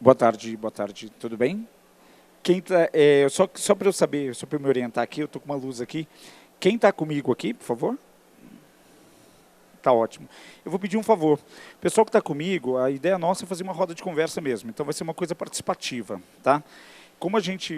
boa tarde, tudo bem? Só para eu saber, só para me orientar aqui, eu estou com uma luz aqui. Quem está comigo aqui, por favor? Tá ótimo. Eu vou pedir um favor. O pessoal que está comigo, a ideia nossa é fazer uma roda de conversa mesmo, então vai ser uma coisa participativa, tá? Como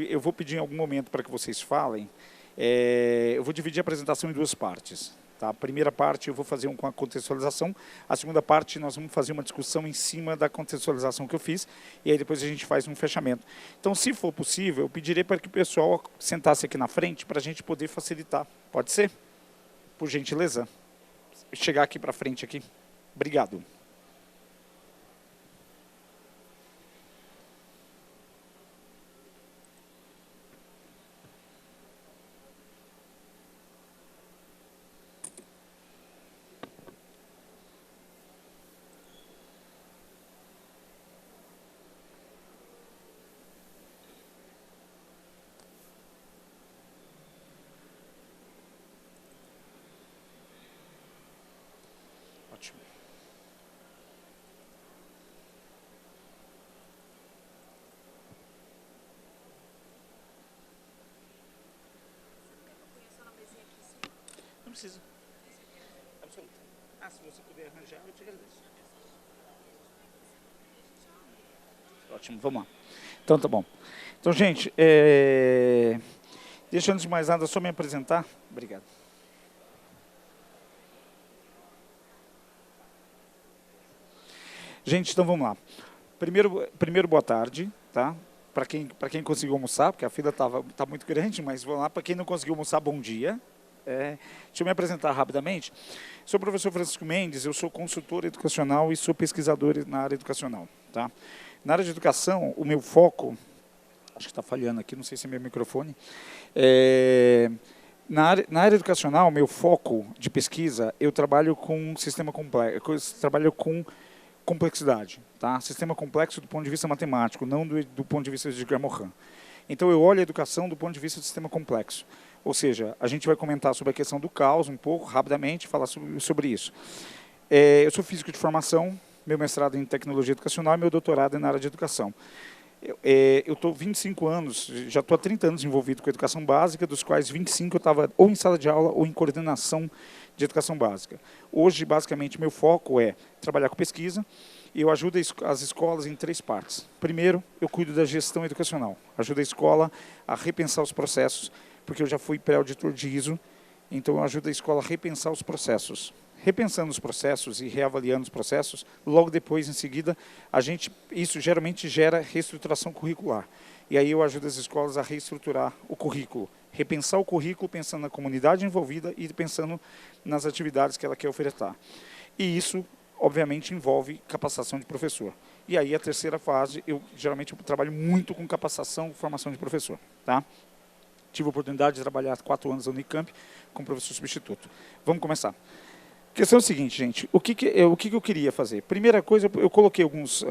eu vou pedir em algum momento para que vocês falem, eu vou dividir a apresentação em duas partes. Tá? A primeira parte eu vou fazer com a contextualização, a segunda parte nós vamos fazer uma discussão em cima da contextualização que eu fiz, e aí depois a gente faz um fechamento. Então, se for possível, eu pedirei para que o pessoal sentasse aqui na frente para a gente poder facilitar. Pode ser? Por gentileza? Chegar aqui para frente aqui. Obrigado. Ótimo. Não precisa. Absoluto. Se você puder arranjar, eu te agradeço. Ótimo, vamos lá. Então, tá bom. Então, gente, deixa antes de mais nada só me apresentar. Obrigado. Gente, então vamos lá. Primeiro boa tarde, tá? Para quem conseguiu almoçar, porque a fila tá muito grande, mas vamos lá. Para quem não conseguiu almoçar, bom dia. Deixa eu me apresentar rapidamente. Sou o professor Francisco Mendes, eu sou consultor educacional e sou pesquisador na área educacional. Tá? Na área de educação, o meu foco, acho que está falhando aqui, não sei se é meu microfone, na área educacional, meu foco de pesquisa, eu trabalho com sistema complexo, trabalho com complexidade, tá? Sistema complexo do ponto de vista matemático, não do ponto de vista de Graham-Morin. Então, eu olho a educação do ponto de vista do sistema complexo. Ou seja, a gente vai comentar sobre a questão do caos um pouco, rapidamente, falar sobre isso. Eu sou físico de formação, meu mestrado em tecnologia educacional e meu doutorado é na área de educação. Eu estou 25 anos, já estou há 30 anos envolvido com educação básica, dos quais 25 eu estava ou em sala de aula ou em coordenação de educação básica. Hoje, basicamente, meu foco é trabalhar com pesquisa e eu ajudo as escolas em 3 partes. Primeiro, eu cuido da gestão educacional. Ajudo a escola a repensar os processos, porque eu já fui pré-auditor de ISO, então eu ajudo a escola a repensar os processos. Repensando os processos e reavaliando os processos, logo depois, em seguida, isso geralmente gera reestruturação curricular. E aí eu ajudo as escolas a reestruturar o currículo, repensar o currículo pensando na comunidade envolvida e pensando nas atividades que ela quer ofertar. E isso, obviamente, envolve capacitação de professor. E aí a terceira fase, geralmente eu trabalho muito com capacitação e formação de professor. Tá? Tive a oportunidade de trabalhar 4 anos na Unicamp como professor substituto. Vamos começar. A questão é o seguinte, gente, o que eu queria fazer? Primeira coisa, eu coloquei alguns,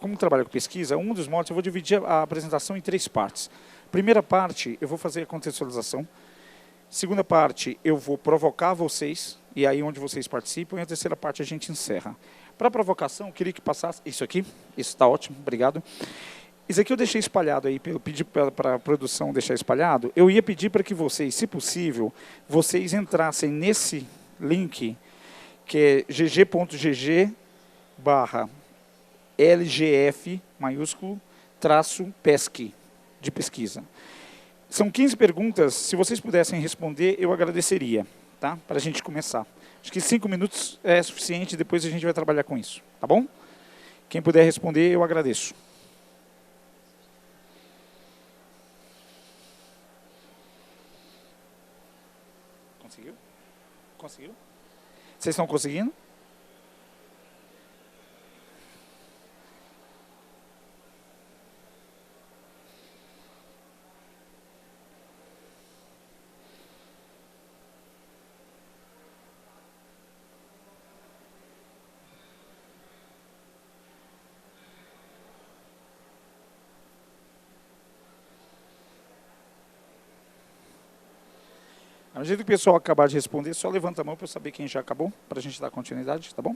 como trabalho com pesquisa, um dos modos, eu vou dividir a apresentação em 3 partes. Primeira parte, eu vou fazer a contextualização. Segunda parte, eu vou provocar vocês, e aí onde vocês participam, e a terceira parte a gente encerra. Para a provocação, eu queria que passasse, isso aqui, isso está ótimo, obrigado. Isso aqui eu deixei espalhado aí, pedi para a produção deixar espalhado. Eu ia pedir para que vocês, se possível, vocês entrassem nesse link, que é gg.gg/LGF, maiúsculo, -PESC, de pesquisa. São 15 perguntas, se vocês pudessem responder, eu agradeceria, tá? Para a gente começar. Acho que 5 minutos é suficiente, depois a gente vai trabalhar com isso, tá bom? Quem puder responder, eu agradeço. Conseguiu? Conseguiu? Vocês estão conseguindo? À medida que o pessoal acabar de responder, só levanta a mão para eu saber quem já acabou, para a gente dar continuidade, tá bom?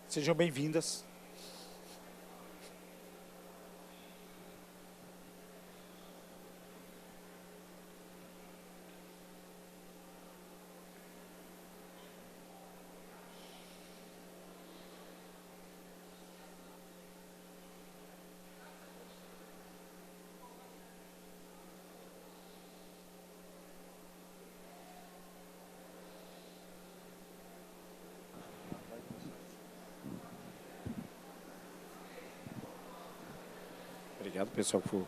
Sejam bem-vindas. Obrigado, pessoal. Vou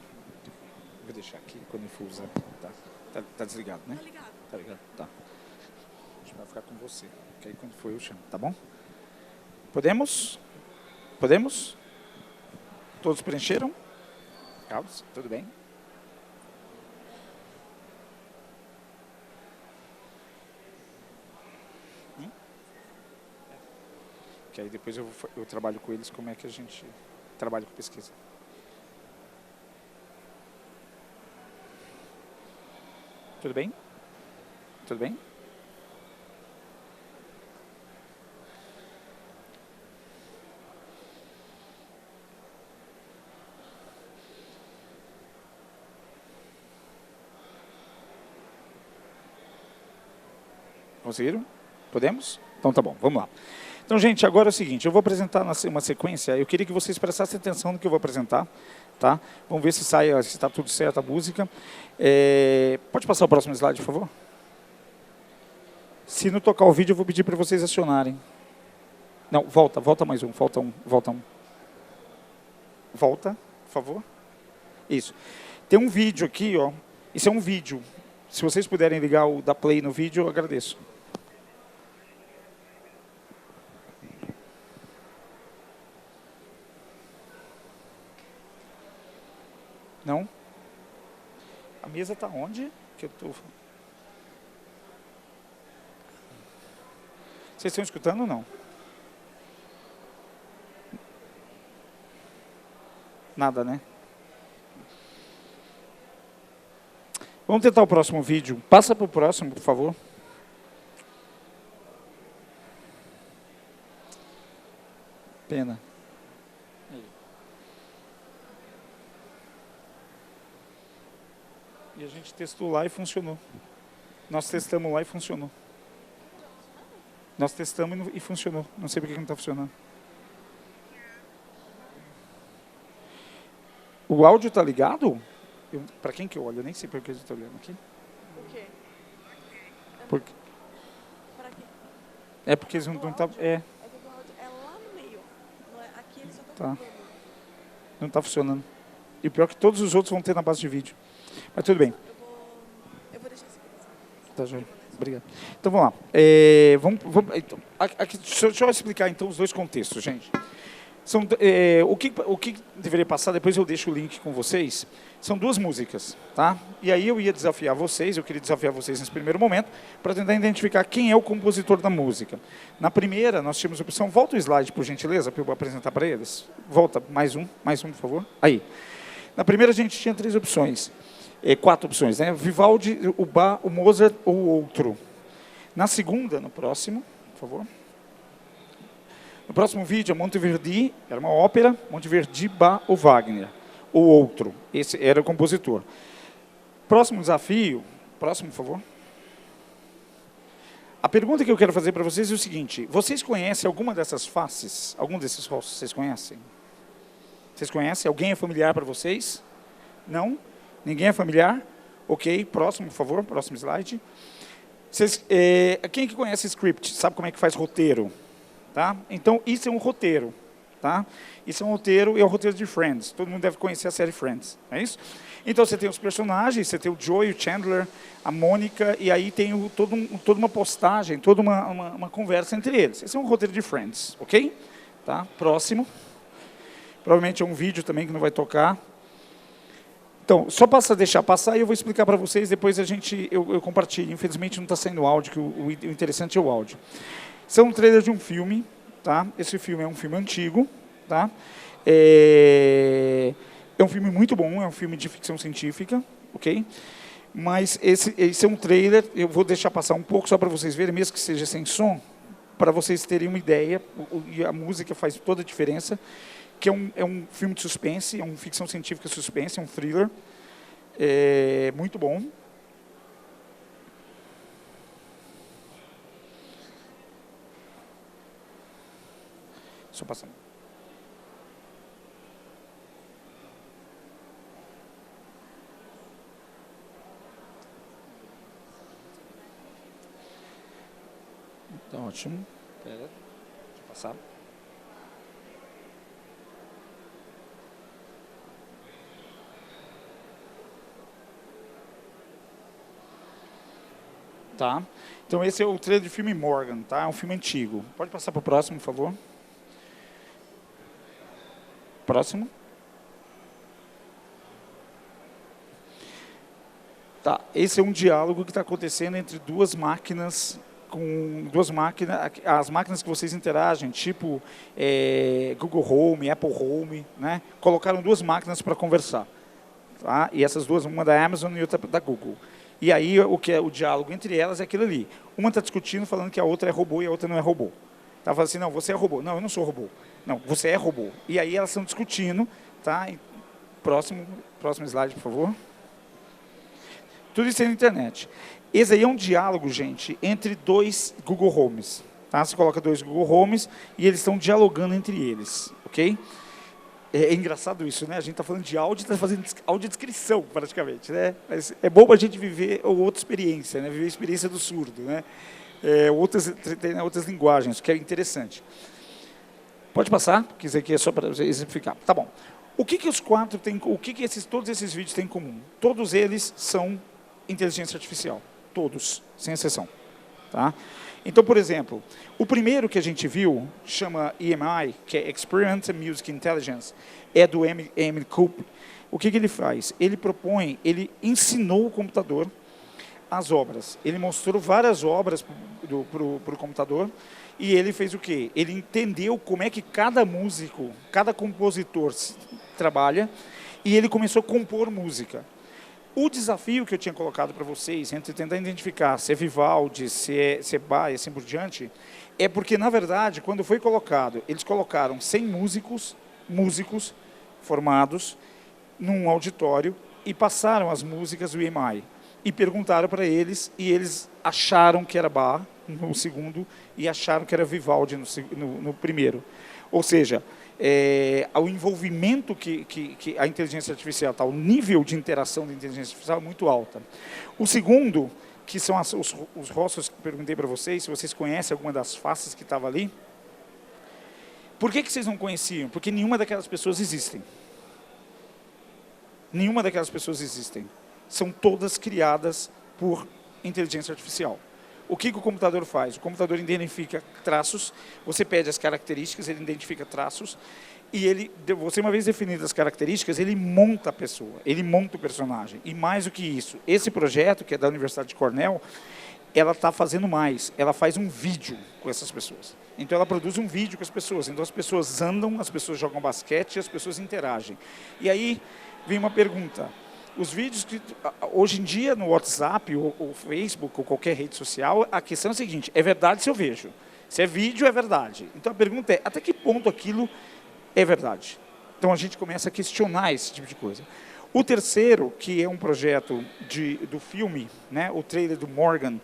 deixar aqui quando eu for usar. Tá desligado, né? Tá ligado. Tá ligado? Tá. A gente vai ficar com você. Que aí quando for eu chamo, tá bom? Podemos? Podemos? Todos preencheram? Carlos, tudo bem? Que aí depois eu trabalho com eles como é que a gente trabalha com pesquisa. Tudo bem? Tudo bem? Conseguiram? Podemos? Então tá bom, vamos lá. Então, gente, agora é o seguinte, eu vou apresentar uma sequência, eu queria que vocês prestassem atenção no que eu vou apresentar, tá? Vamos ver se sai, se está tudo certo a música. Pode passar o próximo slide, por favor? Se não tocar o vídeo, eu vou pedir para vocês acionarem. Não, volta mais um, volta um. Volta, por favor. Isso. Tem um vídeo aqui, ó. Isso é um vídeo. Se vocês puderem ligar o da play no vídeo, eu agradeço. Não? A mesa está onde? Que eu tô... Vocês estão escutando ou não? Nada, né? Vamos tentar o próximo vídeo. Passa para o próximo, por favor. Pena. E a gente testou lá e funcionou. Nós testamos lá e funcionou. Nós testamos e funcionou. Não sei por que não está funcionando. O áudio está ligado? Para quem que eu olho? Eu nem sei por que eu estou olhando aqui. Por quê? Porque, Pra quê? é porque eles não estão... É que o áudio é lá no meio. Não é, aqui ele só tá Tá. gravando. Não está funcionando. E o pior é que todos os outros vão ter na base de vídeo. Mas tudo bem. Eu vou deixar esse aqui. Tá, joia. Obrigado. Então vamos lá. Então, deixa eu explicar então os dois contextos, gente. O que deveria passar, depois eu deixo o link com vocês, são duas músicas, tá? E aí eu ia desafiar vocês, eu queria desafiar vocês nesse primeiro momento, para tentar identificar quem é o compositor da música. Na primeira, nós tínhamos a opção, volta o slide, por gentileza, para eu apresentar para eles. Volta, mais um, por favor. Aí. Na primeira a gente tinha três opções, quatro opções, né? Vivaldi, o Bach, o Mozart ou o outro. Na segunda, no próximo, por favor. No próximo vídeo, Monteverdi, era uma ópera, Monteverdi, Bach ou Wagner, ou outro. Esse era o compositor. Próximo desafio, próximo, por favor. A pergunta que eu quero fazer para vocês é o seguinte, vocês conhecem alguma dessas faces? Algum desses rostos vocês conhecem? Vocês conhecem? Alguém é familiar para vocês? Não? Ninguém é familiar? Ok, próximo, por favor, próximo slide. Quem que conhece script? Sabe como é que faz roteiro? Tá? Então, isso é um roteiro. Tá? Isso é um roteiro, e é o roteiro de Friends. Todo mundo deve conhecer a série Friends, não é isso? Então, você tem os personagens, você tem o Joey, o Chandler, a Mônica, e aí tem toda uma postagem, toda uma conversa entre eles. Esse é um roteiro de Friends, ok? Tá? Próximo. Provavelmente é um vídeo também que não vai tocar. Então, só deixar passar e eu vou explicar para vocês, depois eu compartilho. Infelizmente não está saindo áudio, que o interessante é o áudio. Esse é um trailer de um filme, tá? Esse filme é um filme antigo, tá? É um filme muito bom, é um filme de ficção científica, ok? Mas esse é um trailer, eu vou deixar passar um pouco só para vocês verem, mesmo que seja sem som, para vocês terem uma ideia, e a música faz toda a diferença, que é um filme de suspense, é uma ficção científica suspense, é um thriller, muito bom. Só passando. Tá ótimo. Pera, deixa eu passar. Tá. Então esse é o trailer de filme Morgan, tá? É um filme antigo. Pode passar para o próximo, por favor. Próximo. Tá. Esse é um diálogo que está acontecendo entre duas máquinas, as máquinas que vocês interagem, tipo Google Home, Apple Home, né? Colocaram duas máquinas para conversar, tá? E essas duas, uma da Amazon e outra da Google. E aí o que é o diálogo entre elas é aquilo ali. Uma está discutindo, falando que a outra é robô e a outra não é robô. Tá falando assim, não, você é robô. Não, eu não sou robô. Não, você é robô. E aí elas estão discutindo, tá? Próximo slide, por favor. Tudo isso é na internet. Esse aí é um diálogo, gente, entre dois Google Homes. Tá? Você coloca dois Google Homes e eles estão dialogando entre eles, ok? É engraçado isso, né? A gente está falando de áudio, está fazendo audiodescrição, praticamente, né? Mas é bom a gente viver outra experiência, né? Viver a experiência do surdo, né? Outras linguagens, que é interessante. Pode passar, porque isso aqui é só para exemplificar. Tá bom. O que os quatro têm, todos esses vídeos têm em comum? Todos eles são inteligência artificial. Todos, sem exceção. Tá? Então, por exemplo, o primeiro que a gente viu chama EMI, que é Experience and Music Intelligence, é do Emmett Coop. O que ele faz? Ele ensinou o computador as obras. Ele mostrou várias obras para o computador e ele fez o quê? Ele entendeu como é que cada músico, cada compositor trabalha e ele começou a compor música. O desafio que eu tinha colocado para vocês, entre tentar identificar se é Vivaldi, se é Bach e assim por diante, é porque, na verdade, quando foi colocado, eles colocaram 100 músicos formados num auditório e passaram as músicas do EMI. E perguntaram para eles, e eles acharam que era Bach no segundo e acharam que era Vivaldi no primeiro. Ou seja, o envolvimento que a inteligência artificial está, o nível de interação da inteligência artificial é muito alta. O segundo, que são os rostos que eu perguntei para vocês, se vocês conhecem alguma das faces que estava ali. Por que vocês não conheciam? Porque nenhuma daquelas pessoas existem. Nenhuma daquelas pessoas existem. São todas criadas por inteligência artificial. O que o computador faz? O computador identifica traços, você pede as características, ele identifica traços, e você, uma vez definidas as características, ele monta a pessoa, ele monta o personagem. E mais do que isso, esse projeto, que é da Universidade de Cornell, ela está fazendo mais, ela faz um vídeo com essas pessoas. Então ela produz um vídeo com as pessoas, então as pessoas andam, as pessoas jogam basquete, as pessoas interagem. E aí vem uma pergunta. Os vídeos que, hoje em dia, no WhatsApp, ou Facebook, ou qualquer rede social, a questão é a seguinte, é verdade se eu vejo. Se é vídeo, é verdade. Então a pergunta é, até que ponto aquilo é verdade? Então a gente começa a questionar esse tipo de coisa. O terceiro, que é um projeto do filme, né, o trailer do Morgan,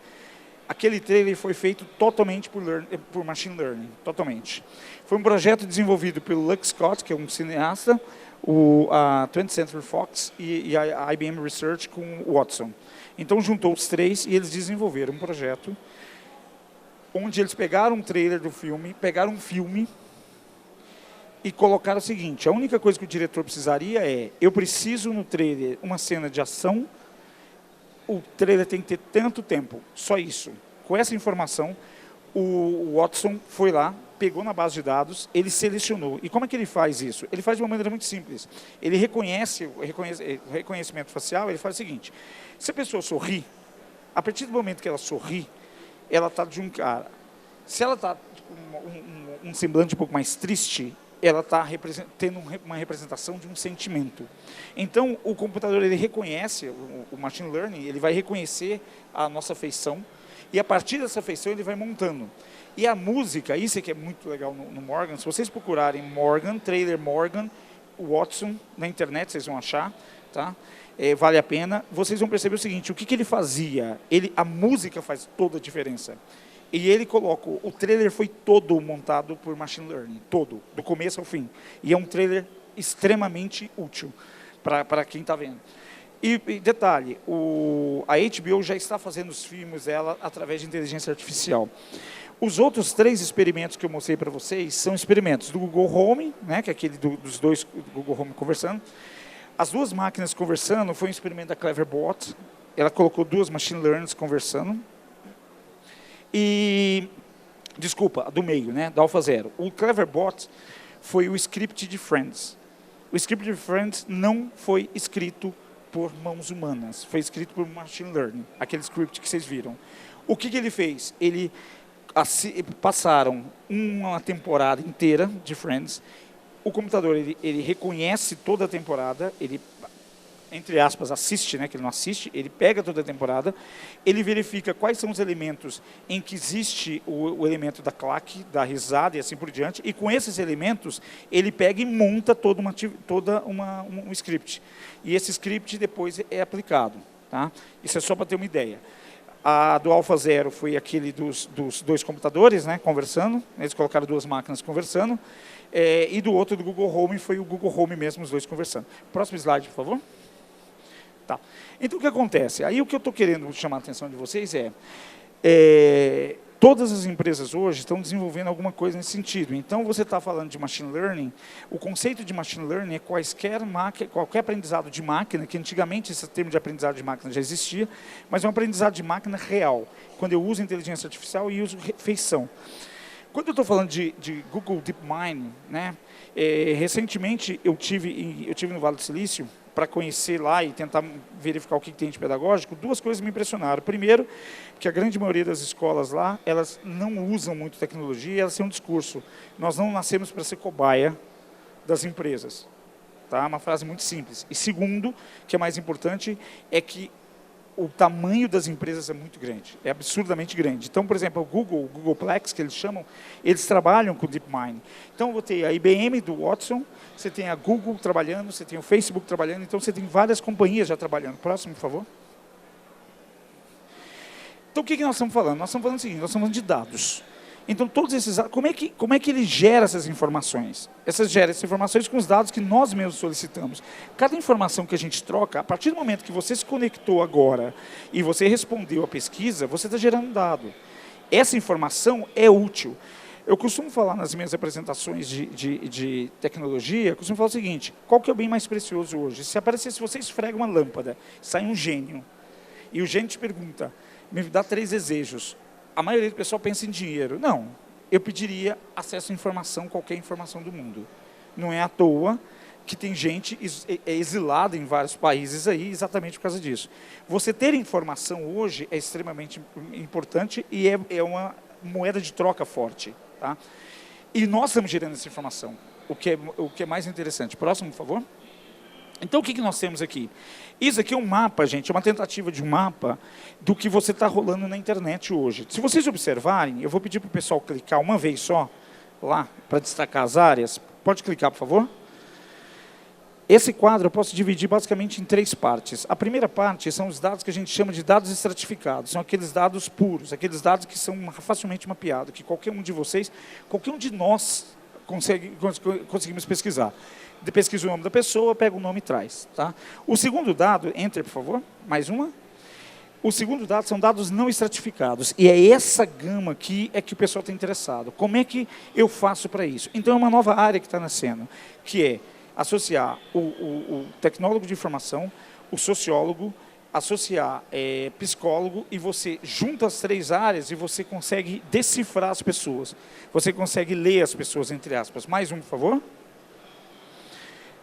aquele trailer foi feito totalmente por machine learning, totalmente. Foi um projeto desenvolvido pelo Luke Scott, que é um cineasta, a 20th Century Fox e a IBM Research com o Watson. Então juntou os três e eles desenvolveram um projeto onde eles pegaram um trailer do filme, pegaram um filme e colocaram o seguinte, a única coisa que o diretor precisaria eu preciso no trailer uma cena de ação, o trailer tem que ter tanto tempo, só isso. Com essa informação, o Watson foi lá, pegou na base de dados, ele selecionou. E como é que ele faz isso? Ele faz de uma maneira muito simples. Ele reconhece o reconhecimento facial, ele faz o seguinte, se a pessoa sorri, a partir do momento que ela sorri, ela está de um cara. Se ela está um semblante um pouco mais triste, ela está tendo uma representação de um sentimento. Então, o computador, ele reconhece, o machine learning, ele vai reconhecer a nossa feição, e a partir dessa feição ele vai montando. E a música, isso é que é muito legal no Morgan, se vocês procurarem Morgan, trailer Morgan, Watson, na internet vocês vão achar, tá? Vale a pena. Vocês vão perceber o seguinte, o que ele fazia? A música faz toda a diferença. E ele colocou, o trailer foi todo montado por machine learning, todo, do começo ao fim. E é um trailer extremamente útil para quem está vendo. E detalhe, a HBO já está fazendo os filmes dela através de inteligência artificial. Os outros 3 experimentos que eu mostrei para vocês são experimentos do Google Home, né, que é aquele dos dois do Google Home conversando. As 2 máquinas conversando foi um experimento da Cleverbot. Ela colocou 2 machine learners conversando. E, desculpa, do meio, né, da AlphaZero. O Cleverbot foi o script de Friends. O script de Friends não foi escrito por mãos humanas, foi escrito por machine learning, aquele script que vocês viram. O que ele fez? Passaram uma temporada inteira de Friends, o computador ele reconhece toda a temporada, ele, entre aspas, assiste, né, que ele não assiste, ele pega toda a temporada, ele verifica quais são os elementos em que existe o elemento da claque, da risada e assim por diante, e com esses elementos ele pega e monta um script. E esse script depois é aplicado. Tá? Isso é só para ter uma ideia. A do AlphaZero foi aquele dos 2 computadores, né, conversando, eles colocaram 2 máquinas conversando, e do outro, do Google Home, foi o Google Home mesmo, os 2 conversando. Próximo slide, por favor. Tá. Então, o que acontece? Aí, o que eu estou querendo chamar a atenção de vocês todas as empresas hoje estão desenvolvendo alguma coisa nesse sentido. Então, você está falando de machine learning, o conceito de machine learning é qualquer aprendizado de máquina, que antigamente esse termo de aprendizado de máquina já existia, mas é um aprendizado de máquina real, quando eu uso inteligência artificial e uso feição. Quando eu estou falando de Google DeepMind, né, recentemente eu tive no Vale do Silício, para conhecer lá e tentar verificar o que tem de pedagógico, 2 coisas me impressionaram. Primeiro, que a grande maioria das escolas lá, elas não usam muito tecnologia, elas têm um discurso. Nós não nascemos para ser cobaia das empresas. Tá? Uma frase muito simples. E segundo, que é mais importante, é que o tamanho das empresas é muito grande, é absurdamente grande. Então, por exemplo, o Googleplex, que eles chamam, eles trabalham com DeepMind. Então, eu tenho a IBM do Watson, você tem a Google trabalhando, você tem o Facebook trabalhando, então você tem várias companhias já trabalhando. Próximo, por favor. Então, o que nós estamos falando? Nós estamos falando o seguinte, nós estamos falando de dados. Então, todos esses dados, como é que ele gera essas informações? Gera essas informações com os dados que nós mesmos solicitamos. Cada informação que a gente troca, a partir do momento que você se conectou agora e você respondeu a pesquisa, você está gerando um dado. Essa informação é útil. Eu costumo falar nas minhas apresentações de tecnologia, eu costumo falar o seguinte, qual que é o bem mais precioso hoje? Se aparecesse, você esfrega uma lâmpada, sai um gênio, e o gênio te pergunta, me dá 3 desejos. A maioria do pessoal pensa em dinheiro. Não, eu pediria acesso à informação, qualquer informação do mundo. Não é à toa que tem gente exilada em vários países aí, exatamente por causa disso. Você ter informação hoje é extremamente importante e é uma moeda de troca forte. Tá? E nós estamos gerando essa informação, o que é mais interessante. Próximo, por favor. Então, o que nós temos aqui? Isso aqui é um mapa, gente, é uma tentativa de um mapa do que você está rolando na internet hoje. Se vocês observarem, eu vou pedir para o pessoal clicar uma vez só, lá, para destacar as áreas. Pode clicar, por favor? Esse quadro eu posso dividir basicamente em 3 partes. A primeira parte são os dados que a gente chama de dados estratificados. São aqueles dados puros, aqueles dados que são facilmente mapeados, que qualquer um de vocês, qualquer um de nós conseguimos pesquisar. Pesquisa o nome da pessoa, pega o nome e traz. Tá? O segundo dado, entre, por favor, mais uma. O segundo dado são dados não estratificados. E é essa gama aqui que o pessoal está interessado. Como é que eu faço para isso? Então, é uma nova área que está nascendo, que é associar o tecnólogo de informação, o sociólogo, associar psicólogo, e você junta as 3 áreas e você consegue decifrar as pessoas. Você consegue ler as pessoas, entre aspas. Mais um, por favor.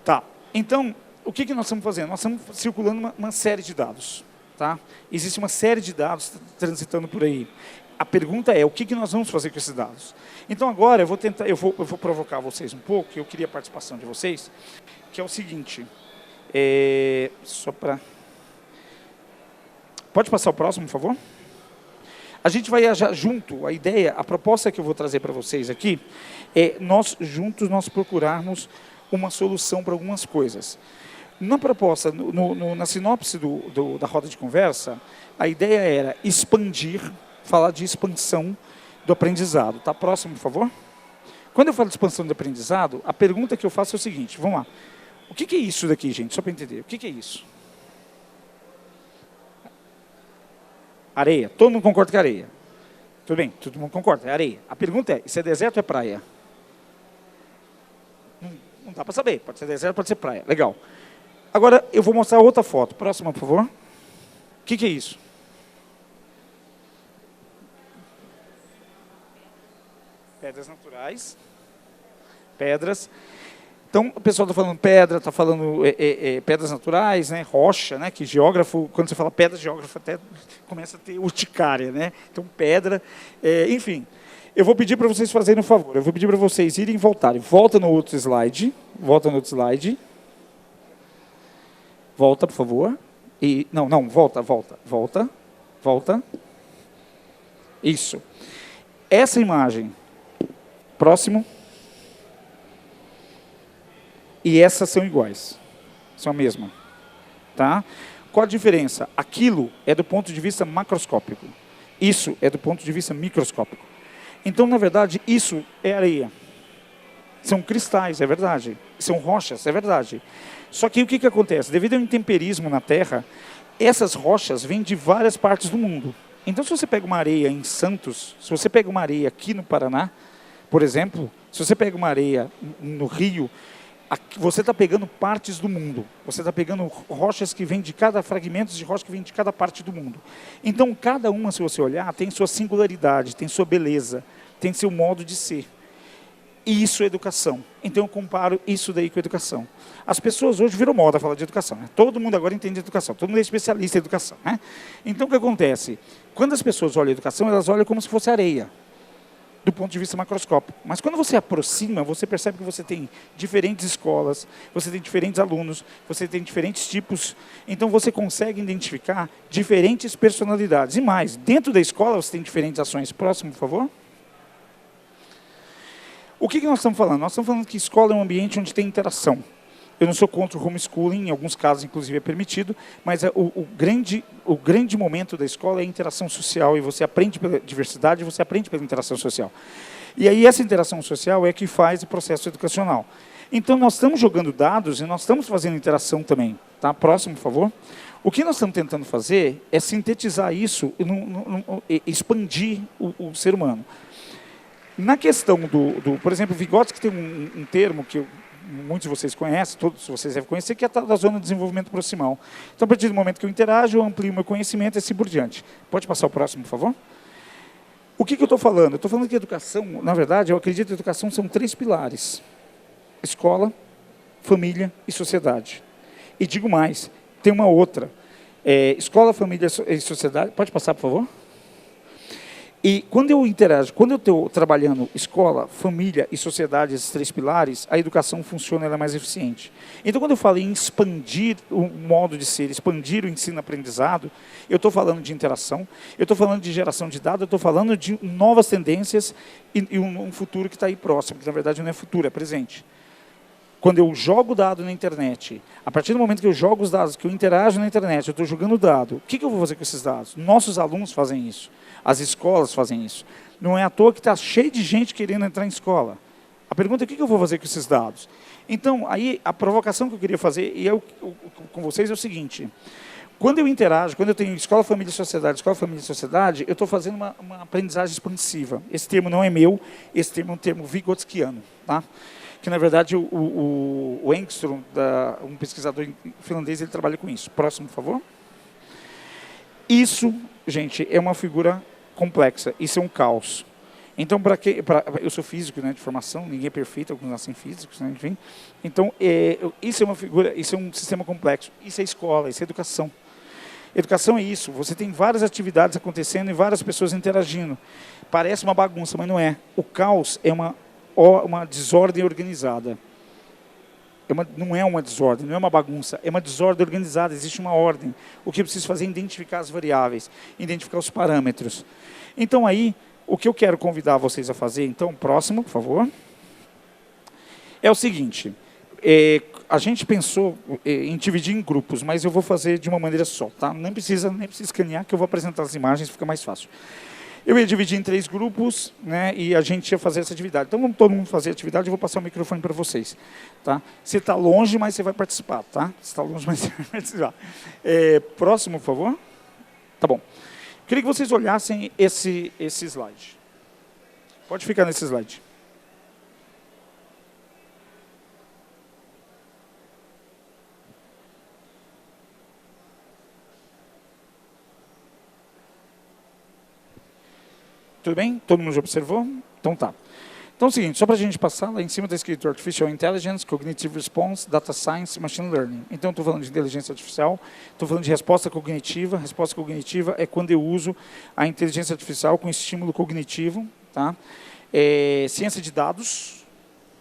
Tá. Então, o que nós estamos fazendo? Nós estamos circulando uma série de dados. Tá? Existe uma série de dados transitando por aí. A pergunta é, o que nós vamos fazer com esses dados? Então, agora, eu vou provocar vocês um pouco, eu queria a participação de vocês, que é o seguinte, só para... Pode passar o próximo, por favor? A gente vai junto, a ideia, a proposta que eu vou trazer para vocês aqui, é nós juntos nós procurarmos uma solução para algumas coisas. Na proposta, na sinopse da roda de conversa, a ideia era expandir, falar de expansão do aprendizado. Tá próximo, por favor? Quando eu falo de expansão do aprendizado, a pergunta que eu faço é o seguinte, vamos lá. O que é isso daqui, gente? Só para entender. O que é isso? Areia. Todo mundo concorda que é areia. Tudo bem, todo mundo concorda, é areia. A pergunta é, isso é deserto ou é praia? Não dá para saber, pode ser deserto, pode ser praia. Legal. Agora, eu vou mostrar outra foto. Próxima, por favor. O que é isso? Pedras naturais. Pedras. Então, o pessoal está falando pedra, está falando pedras naturais, né, rocha, né, que geógrafo, quando você fala pedra, geógrafo até começa a ter urticária, né? Então, pedra, enfim. Eu vou pedir para vocês fazerem um favor, eu vou pedir para vocês irem e voltarem. Volta no outro slide, volta no outro slide. Volta, por favor. Não, volta. Isso. Essa imagem, próximo. E essas são iguais, são a mesma. Tá? Qual a diferença? Aquilo é do ponto de vista macroscópico, isso é do ponto de vista microscópico. Então, na verdade, isso é areia. São cristais, é verdade. São rochas, é verdade. Só que o que acontece? Devido ao intemperismo na Terra, essas rochas vêm de várias partes do mundo. Então, se você pega uma areia em Santos, se você pega uma areia aqui no Paraná, por exemplo, se você pega uma areia no Rio, você está pegando partes do mundo. Você está pegando rochas que vêm de fragmentos de rocha que vêm de cada parte do mundo. Então, cada uma, se você olhar, tem sua singularidade, tem sua beleza, tem seu modo de ser. E isso é educação. Então, eu comparo isso daí com a educação. As pessoas hoje viram moda falar de educação, né? Todo mundo agora entende educação. Todo mundo é especialista em educação, né? Então, o que acontece? Quando as pessoas olham a educação, elas olham como se fosse areia, do ponto de vista macroscópico. Mas quando você aproxima, você percebe que você tem diferentes escolas, você tem diferentes alunos, você tem diferentes tipos, então você consegue identificar diferentes personalidades. E mais, dentro da escola você tem diferentes ações. Próximo, por favor. O que nós estamos falando? Nós estamos falando que escola é um ambiente onde tem interação. Eu não sou contra o homeschooling, em alguns casos, inclusive, é permitido, mas o grande momento da escola é a interação social, e você aprende pela diversidade, você aprende pela interação social. E aí essa interação social é que faz o processo educacional. Então, nós estamos jogando dados e nós estamos fazendo interação também. Tá? Próximo, por favor. O que nós estamos tentando fazer é sintetizar isso, expandir o ser humano. Na questão por exemplo, Vygotsky tem um termo que muitos de vocês conhecem, todos vocês devem conhecer, que é a da zona de desenvolvimento proximal. Então, a partir do momento que eu interajo, eu amplio meu conhecimento e assim por diante. Pode passar o próximo, por favor? O que eu estou falando? Eu estou falando que a educação, na verdade, eu acredito que a educação são 3 pilares. Escola, família e sociedade. E digo mais, tem uma outra. Escola, família e sociedade. Pode passar, por favor? E quando eu interajo, quando eu estou trabalhando escola, família e sociedade, esses 3 pilares, a educação funciona, ela é mais eficiente. Então, quando eu falo em expandir o modo de ser, expandir o ensino-aprendizado, eu estou falando de interação, eu estou falando de geração de dados, eu estou falando de novas tendências e um futuro que está aí próximo, que na verdade não é futuro, é presente. Quando eu jogo dado na internet, a partir do momento que eu jogo os dados, que eu interajo na internet, eu estou jogando dado, o que eu vou fazer com esses dados? Nossos alunos fazem isso. As escolas fazem isso. Não é à toa que está cheio de gente querendo entrar em escola. A pergunta é o que eu vou fazer com esses dados? Então, aí, a provocação que eu queria fazer, e eu com vocês, é o seguinte. Quando eu interajo, quando eu tenho escola, família e sociedade, eu estou fazendo uma aprendizagem expansiva. Esse termo não é meu, esse termo é um termo vygotskiano. Tá? Que, na verdade, o Engström, um pesquisador finlandês, ele trabalha com isso. Próximo, por favor. Isso, gente, é uma figura complexa, isso é um caos. Então, eu sou físico, né, de formação, ninguém é perfeito, alguns nascem físicos, né, enfim. Então, isso é uma figura, isso é um sistema complexo, isso é escola, isso é educação. Educação é isso, você tem várias atividades acontecendo e várias pessoas interagindo. Parece uma bagunça, mas não é. O caos é uma desordem organizada. Não é uma desordem, não é uma bagunça, é uma desordem organizada, existe uma ordem. O que eu preciso fazer é identificar as variáveis, identificar os parâmetros. Então aí, o que eu quero convidar vocês a fazer, então, próximo, por favor, é o seguinte, a gente pensou em dividir em grupos, mas eu vou fazer de uma maneira só, tá? Nem precisa escanear, que eu vou apresentar as imagens, fica mais fácil. Eu ia dividir em 3 grupos, né, e a gente ia fazer essa atividade. Então, vamos todo mundo fazer a atividade, eu vou passar o microfone para vocês. Tá? Você está longe, mas você vai participar. Tá? Você está longe, mas você vai participar. Próximo, por favor. Tá bom. Queria que vocês olhassem esse slide. Pode ficar nesse slide. Tudo bem? Todo mundo já observou? Então tá. Então é o seguinte, só para a gente passar, lá em cima está escrito Artificial Intelligence, Cognitive Response, Data Science e Machine Learning. Então estou falando de inteligência artificial, estou falando de resposta cognitiva. Resposta cognitiva é quando eu uso a inteligência artificial com estímulo cognitivo. Tá? Ciência de dados,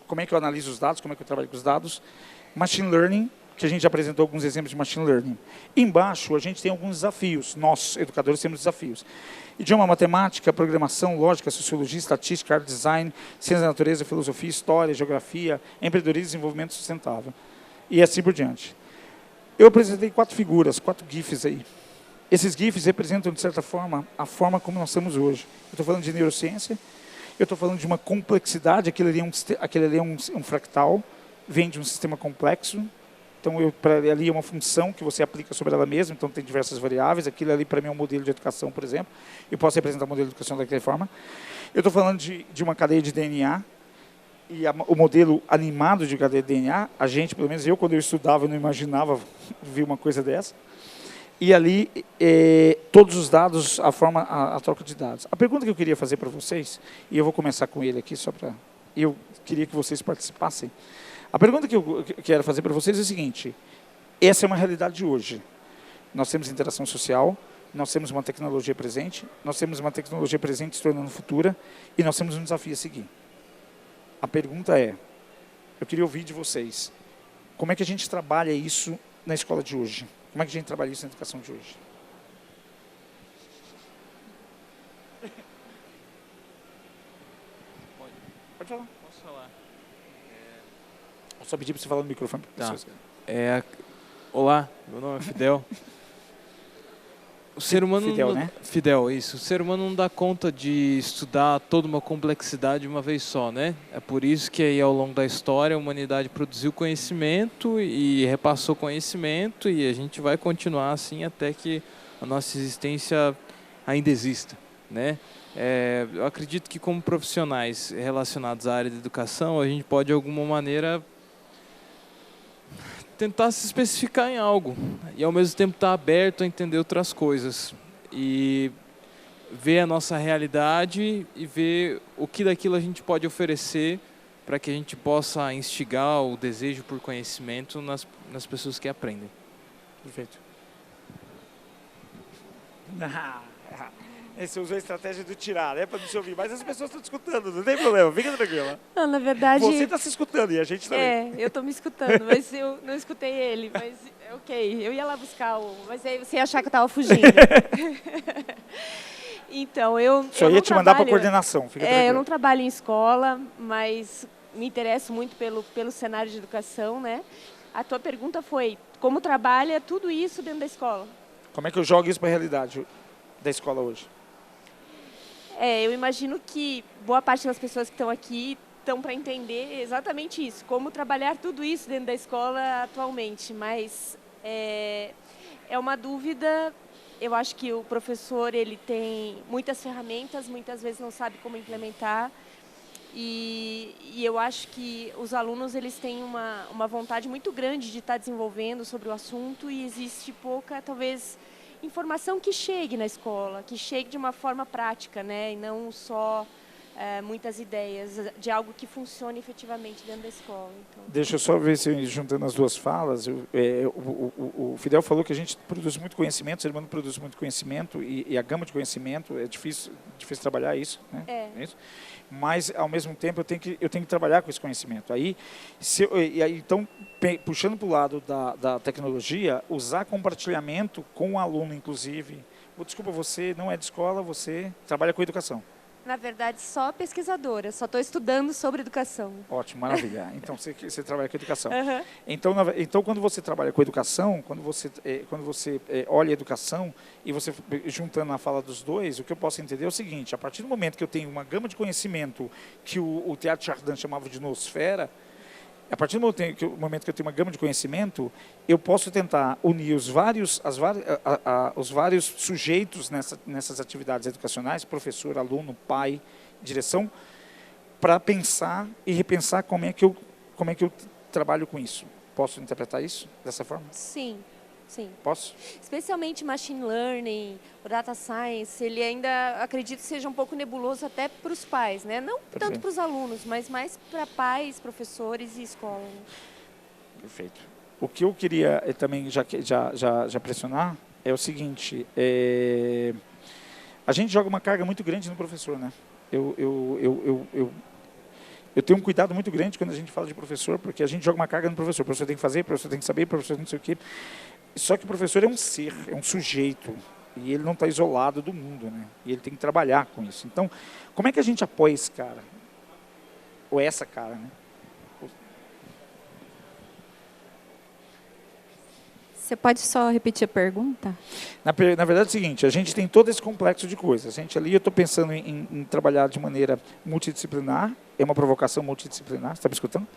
como é que eu analiso os dados, como é que eu trabalho com os dados. Machine Learning, que a gente já apresentou alguns exemplos de Machine Learning. Embaixo a gente tem alguns desafios, nós, educadores, temos desafios. Idioma, matemática, programação, lógica, sociologia, estatística, arte design, ciência da natureza, filosofia, história, geografia, empreendedorismo e desenvolvimento sustentável. E assim por diante. Eu apresentei 4 figuras, 4 GIFs aí. Esses GIFs representam, de certa forma, a forma como nós estamos hoje. Eu estou falando de neurociência, eu estou falando de uma complexidade, aquele ali é um fractal, vem de um sistema complexo. Então, ali é uma função que você aplica sobre ela mesma, então tem diversas variáveis. Aquilo ali, para mim, é um modelo de educação, por exemplo. Eu posso representar o modelo de educação daquela forma. Eu estou falando de uma cadeia de DNA, e o modelo animado de cadeia de DNA, a gente, pelo menos eu, quando eu estudava, eu não imaginava ver uma coisa dessa. E ali, todos os dados, a troca de dados. A pergunta que eu queria fazer para vocês, e eu vou começar com ele aqui, eu queria que vocês participassem. A pergunta que eu quero fazer para vocês é a seguinte, essa é uma realidade de hoje. Nós temos interação social, nós temos uma tecnologia presente, nós temos uma tecnologia presente se tornando futura, e nós temos um desafio a seguir. A pergunta é, eu queria ouvir de vocês, como é que a gente trabalha isso na escola de hoje? Como é que a gente trabalha isso na educação de hoje? Pode falar. Posso falar? Eu só pedi para você falar no microfone para Tá. pessoas. Olá, meu nome é Fidel. O ser humano Fidel, não, né? Fidel, isso. O ser humano não dá conta de estudar toda uma complexidade de uma vez só, né? É por isso que aí ao longo da história a humanidade produziu conhecimento e repassou conhecimento e a gente vai continuar assim até que a nossa existência ainda exista, né? Eu acredito que como profissionais relacionados à área da educação, a gente pode de alguma maneira tentar se especificar em algo e ao mesmo tempo estar aberto a entender outras coisas e ver a nossa realidade e ver o que daquilo a gente pode oferecer para que a gente possa instigar o desejo por conhecimento nas pessoas que aprendem. Perfeito. Você usou a estratégia do tirar, né? Para não se ouvir. Mas as pessoas estão te escutando, não tem problema. Fica tranquila. Não, na verdade... Você está se escutando e a gente também. eu estou me escutando, mas eu não escutei ele. Mas, ok, eu ia lá buscar mas aí você ia achar que eu estava fugindo. Então, eu Só ia te mandar para a coordenação, fica tranquilo. Eu não trabalho em escola, mas me interesso muito pelo cenário de educação, né? A tua pergunta foi, como trabalha tudo isso dentro da escola? Como é que eu jogo isso para a realidade da escola hoje? Eu imagino que boa parte das pessoas que estão aqui estão para entender exatamente isso, como trabalhar tudo isso dentro da escola atualmente, mas é uma dúvida. Eu acho que o professor ele tem muitas ferramentas, muitas vezes não sabe como implementar, e eu acho que os alunos eles têm uma vontade muito grande de estar desenvolvendo sobre o assunto e existe pouca, talvez, informação que chegue na escola, que chegue de uma forma prática, né? E não só muitas ideias de algo que funcione efetivamente dentro da escola. Então. Deixa eu só ver se, juntando as duas falas, o Fidel falou que a gente produz muito conhecimento, o ser humano produz muito conhecimento e a gama de conhecimento, é difícil trabalhar isso, né? É isso? Mas, ao mesmo tempo, eu tenho que trabalhar com esse conhecimento. Então, puxando para o lado da tecnologia, usar compartilhamento com o aluno, inclusive, Desculpa, você não é de escola, você trabalha com educação. Na verdade, só pesquisadora, só estou estudando sobre educação. Ótimo, maravilha. Então, você trabalha com educação. Uhum. Então, quando você trabalha com educação, quando você olha a educação, e você, juntando a fala dos dois, o que eu posso entender é o seguinte: a partir do momento que eu tenho uma gama de conhecimento que o Teilhard de Chardin chamava de noosfera, a partir do momento que eu tenho uma gama de conhecimento, eu posso tentar unir os vários sujeitos nessas atividades educacionais, professor, aluno, pai, direção, para pensar e repensar como é que eu trabalho com isso. Posso interpretar isso dessa forma? Sim, sim. Posso? Especialmente machine learning, o data science, ele ainda acredito que seja um pouco nebuloso até para os pais, né? Não tanto para os alunos, mas mais para pais, professores e escola. Né? Perfeito. O que eu queria também já pressionar é o seguinte: a gente joga uma carga muito grande no professor, né? Eu tenho um cuidado muito grande quando a gente fala de professor, porque a gente joga uma carga no professor. O professor tem que fazer, o professor tem que saber, o professor não sei o quê. Só que o professor é um ser, é um sujeito, e ele não está isolado do mundo, né? E ele tem que trabalhar com isso. Então, como é que a gente apoia esse cara? Ou essa cara, né? Você pode só repetir a pergunta? Na verdade é o seguinte: a gente tem todo esse complexo de coisas. Eu estou pensando em trabalhar de maneira multidisciplinar, é uma provocação multidisciplinar, você está me escutando?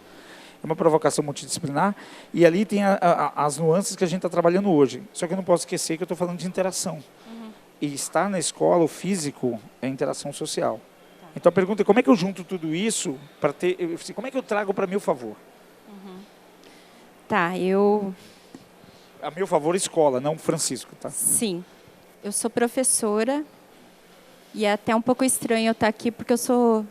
É uma provocação multidisciplinar, e ali tem as nuances que a gente está trabalhando hoje. Só que eu não posso esquecer que eu estou falando de interação. Uhum. E estar na escola, o físico, é interação social. Tá. Então a pergunta é: como é que eu junto tudo isso para ter... Como é que eu trago para meu favor? Uhum. Tá, A meu favor, escola, não Francisco, tá? Sim. Eu sou professora e é até um pouco estranho eu estar aqui porque eu sou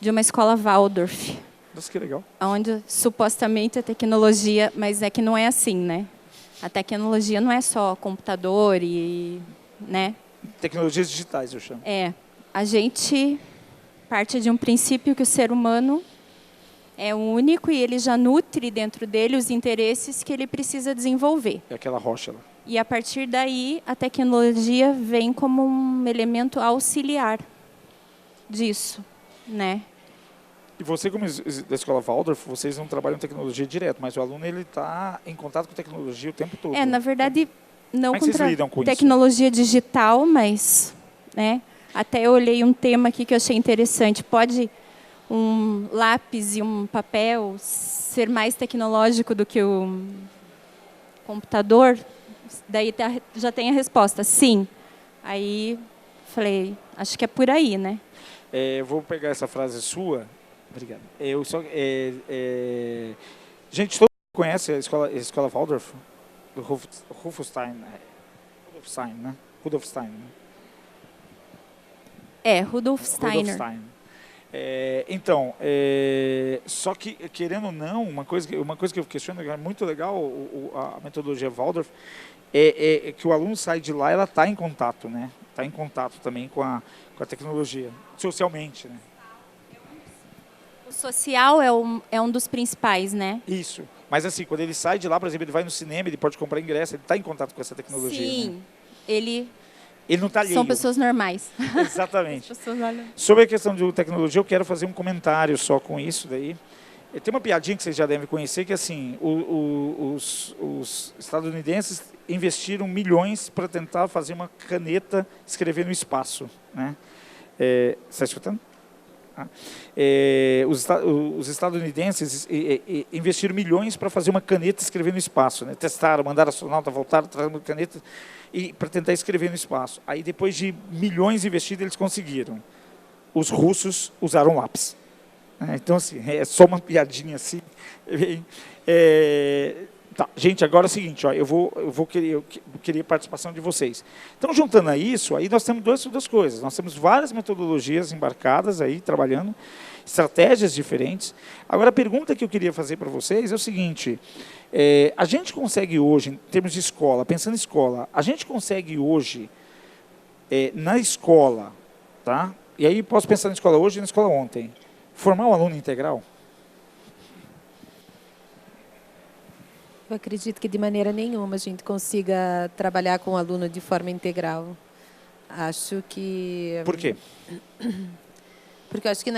de uma escola Waldorf. Nossa, que legal. Onde supostamente a tecnologia, mas é que não é assim, né? A tecnologia não é só computador e, né? Tecnologias digitais, eu chamo. A gente parte de um princípio que o ser humano é único e ele já nutre dentro dele os interesses que ele precisa desenvolver. É aquela rocha lá. E a partir daí, a tecnologia vem como um elemento auxiliar disso, né? E você, como da escola Waldorf, vocês não trabalham tecnologia direto, mas o aluno ele está em contato com tecnologia o tempo todo. Na verdade, não com tecnologia digital, mas, né? Até eu olhei um tema aqui que eu achei interessante. Pode um lápis e um papel ser mais tecnológico do que o computador? Daí já tem a resposta, sim. Aí falei, acho que é por aí, né? Vou pegar essa frase sua. Obrigado. Gente, todo mundo conhece a escola Waldorf? Do Rudolf Steiner, né? Rudolf Steiner. Rudolf Steiner. Só que, querendo ou não, uma coisa que eu questiono, é muito legal a metodologia Waldorf, é que o aluno sai de lá, ela está em contato, né? Está em contato também com a tecnologia, socialmente, né? O social é um dos principais, né? Isso. Mas assim, quando ele sai de lá, por exemplo, ele vai no cinema, ele pode comprar ingresso, ele está em contato com essa tecnologia. Sim, né? Ele não está alheio. São pessoas normais. Exatamente. Sobre a questão de tecnologia, eu quero fazer um comentário só com isso daí. Tem uma piadinha que vocês já devem conhecer, que assim, os estadunidenses investiram milhões para tentar fazer uma caneta escrever no espaço. Né? Você está escutando? Os estadunidenses investiram milhões para fazer uma caneta escrever no espaço, né? Testaram, mandaram astronauta, voltaram, trazeram uma caneta para tentar escrever no espaço. Aí, depois de milhões investidos, eles conseguiram. Os russos usaram lápis. Então, assim, é só uma piadinha assim. Tá, gente, agora é o seguinte, ó, eu queria a participação de vocês. Então, juntando a isso, aí nós temos duas coisas. Nós temos várias metodologias embarcadas aí, trabalhando, estratégias diferentes. Agora, a pergunta que eu queria fazer para vocês é o seguinte: a gente consegue hoje, em termos de escola, pensando em escola, a gente consegue hoje, na escola, tá? E aí posso pensar na escola hoje e na escola ontem, formar um aluno integral? Eu acredito que de maneira nenhuma a gente consiga trabalhar com o aluno de forma integral. Acho que... Por quê? Porque eu acho que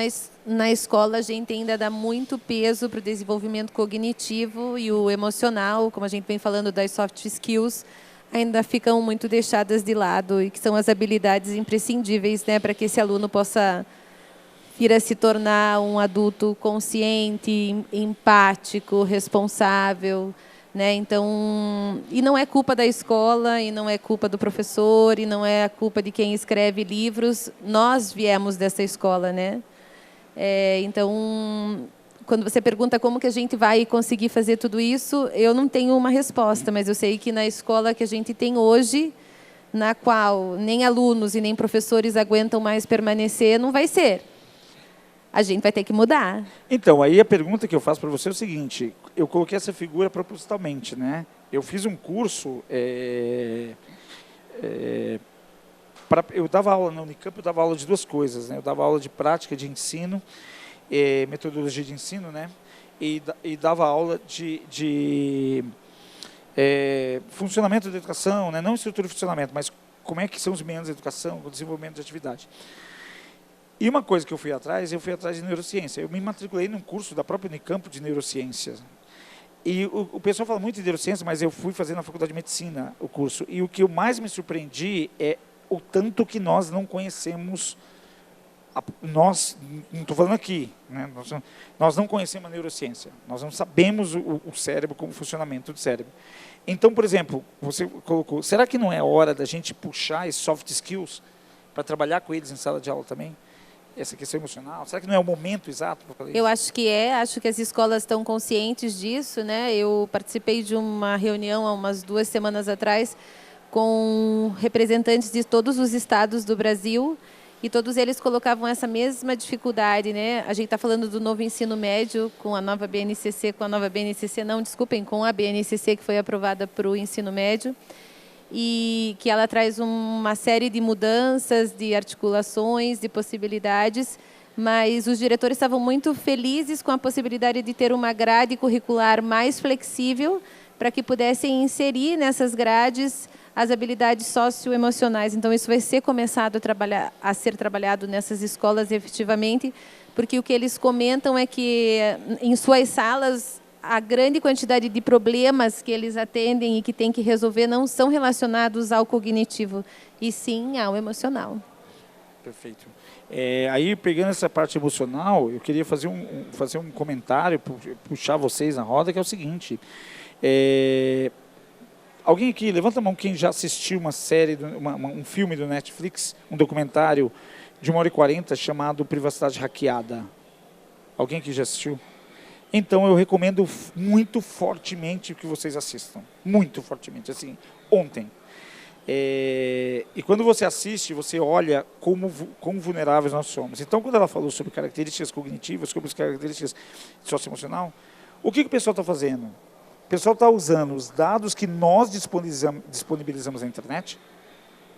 na escola a gente ainda dá muito peso para o desenvolvimento cognitivo e o emocional, como a gente vem falando das soft skills, ainda ficam muito deixadas de lado e que são as habilidades imprescindíveis, né, para que esse aluno possa vir a se tornar um adulto consciente, empático, responsável, né? Então, e não é culpa da escola, e não é culpa do professor, e não é a culpa de quem escreve livros. Nós viemos dessa escola, né? Então, quando você pergunta como que a gente vai conseguir fazer tudo isso, eu não tenho uma resposta, mas eu sei que na escola que a gente tem hoje, na qual nem alunos e nem professores aguentam mais permanecer, não vai ser. A gente vai ter que mudar. Então, aí a pergunta que eu faço para você é o seguinte, eu coloquei essa figura propositalmente, né? Eu fiz um curso, eu dava aula na Unicamp, eu dava aula de duas coisas, né? Eu dava aula de prática de ensino, metodologia de ensino, né? E dava aula de funcionamento da educação, né? Não estrutura de funcionamento, mas como é que são os meandros da educação, o desenvolvimento de atividade. E uma coisa que eu fui atrás de neurociência. Eu me matriculei num curso da própria Unicamp de neurociência. E o pessoal fala muito de neurociência, mas eu fui fazer na Faculdade de Medicina o curso. E o que eu mais me surpreendi é o tanto que nós não conhecemos, nós, não estou falando aqui, né? Nós não conhecemos a neurociência. Nós não sabemos o cérebro, como o funcionamento do cérebro. Então, por exemplo, você colocou, será que não é hora da gente puxar esses soft skills para trabalhar com eles em sala de aula também? Essa questão emocional? Será que não é o momento exato para fazer isso? Eu acho que acho que as escolas estão conscientes disso, né? Eu participei de uma reunião há umas 2 semanas atrás com representantes de todos os estados do Brasil e todos eles colocavam essa mesma dificuldade, né? A gente está falando do novo ensino médio com a nova BNCC, com a BNCC que foi aprovada para o ensino médio, e que ela traz uma série de mudanças, de articulações, de possibilidades, mas os diretores estavam muito felizes com a possibilidade de ter uma grade curricular mais flexível para que pudessem inserir nessas grades as habilidades socioemocionais. Então, isso vai ser começado a ser trabalhado nessas escolas efetivamente, porque o que eles comentam é que, em suas salas, a grande quantidade de problemas que eles atendem e que têm que resolver não são relacionados ao cognitivo, e sim ao emocional. Perfeito. Aí, pegando essa parte emocional, eu queria fazer um comentário, puxar vocês na roda, que é o seguinte. Alguém aqui, levanta a mão quem já assistiu uma série, um filme do Netflix, um documentário de 1h40 chamado Privacidade Hackeada. Alguém aqui já assistiu? Então, eu recomendo muito fortemente que vocês assistam. Muito fortemente, assim, ontem. E quando você assiste, você olha como vulneráveis nós somos. Então, quando ela falou sobre características cognitivas, sobre as características socioemocional, o que o pessoal está fazendo? O pessoal está usando os dados que nós disponibilizamos na internet